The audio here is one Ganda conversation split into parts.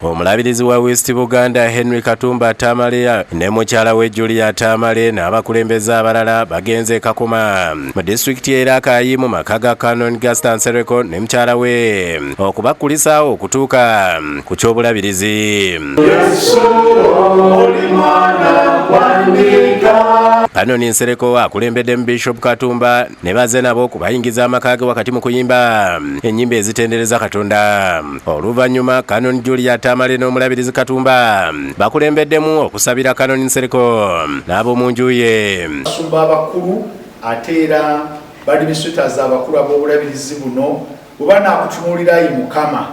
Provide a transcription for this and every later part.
Omulabirizi wa West Buganda Henry Katumba Tamale ne mukyala we Julia Tamale n'abakulembeze abalala bagenze Kakuma mu district era Kayi mu maka ga Canon Gaston Sereko ne mukyala we okubakulisa okutuuka ku ky'obulabirizi. Canon Nsereko akulembedde mu Bishop Katumba ne baze nabo kubayingiza amaka ge wakati mu kuyimba ennyimba ezitendereza Katonda. Oluvannyuma Canon Julia Tamale n'omulabirizi Katumba bakulembeddemu okusabira Canon Nsereko n'ab'omu nju ye. Basumba abakulu ate era badministrators abakulu ab'obulabirizi buno bwe banaakutunuulirayi Mukama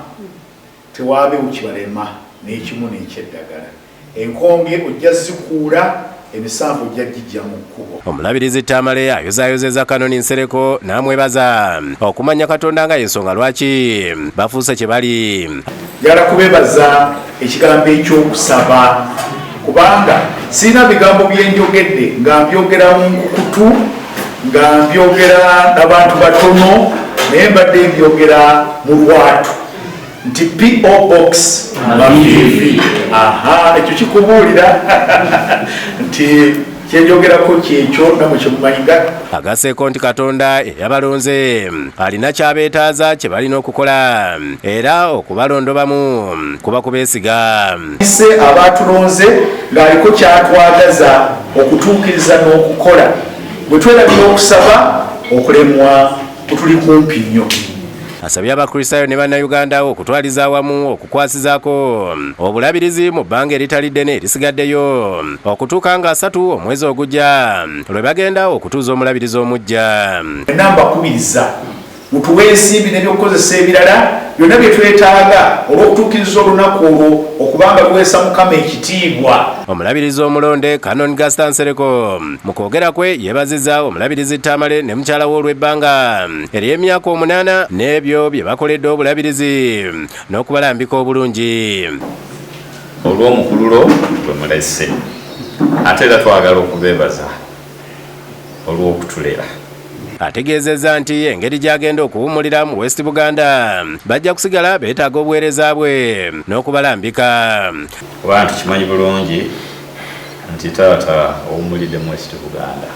tewaabeewo kibalema n'ekimu n'ekyeddagala. Enkonge ojja zikuula emisanvu ojja gijja mu kkubo. Omulabirizi Tamale ayozaayozeza Canon Nsereko n'amwebaza okumanya Katonda nga y'ensonga lwaki bafuuse kye bali. Njagala kubeebaza ekigambo ekyokusaba kubanga sirina bigambo bye njogedde nga mbyogera mu nkukutu nga mbyogera n'abantu batono naye mbadde mbyogera mu lwatu nti P.O. Box Mavivi. Ekyo kikubuulira nti kyenjogerako kyekyo namwe kyemumanyiga. Agaseeko nti Katonda eyabalonze alina kyabeetaaza kye balina okukola era okubalondobamu kuba kubeesiga. Ise abaatulonze ng'aliko kyatwagaza okutuukiriza n'okukola. Bwe twerabira okusaba okulemwa kutuli kumpi nnyo. Asabye abakristaayo ne bannayuganda okutwaliza awamu okukwasizaako obulabirizi mu bbanga eritali ddene erisigaddeyo okutuuka nga 3 omwezi ogujja lwe bagenda okutuuza omulabirizi omujja. Mbakubiriza mutuwe ensimbi n'ebyokukozesa ebirala byonna bye twetaaga olw'okutuukiriza olunaku olwo okubanga luweesa Mukama ekitiibwa. Omulabirizi omulonde Canon Gaston Sereko mu kwogera kwe yeebazizza omulabirizi Tamale ne mukyala we olw'ebbanga ery'emyaka 8 n'ebyo bye bakoledde obulabirizi n'okubalambika obulungi. Olw'omukululo gwe mulese ate era twagala okubeebaza olw'okutulera. Ategeezezza nti engeri gy'agenda okuwummulira mu West Buganda bajja kusigala beetaaga obuweereza bwe n'okubalambika. Abantu kimanyi bulungi nti taata owummulidde mu West Buganda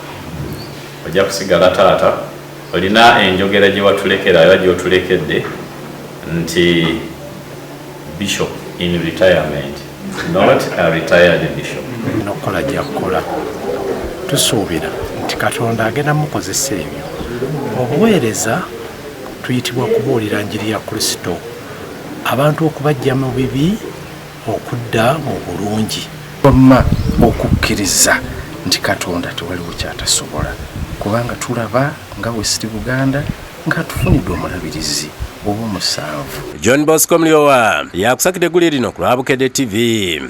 ojja kusigala taata olina enjogera gye watulekera era gy'otulekedde nti Bishop in retirement, not a retired bishop. Nokola gy'akola tusuubira nti Katonda agenda mukozesa ebyo. Obuweereza tuyitibwa kubuulira njiri ya Kristo, abantu okubajja mu bibi okudda mu bulungi, wamma okukkiriza nti Katonda tewaliwo kyatasobola kubanga tulaba nga West Buganda nga tufunidde omulabirizi ow'omusanvu. John Bosco Mlyowa yakusakidde egguli lino ku Lwabukedde TV.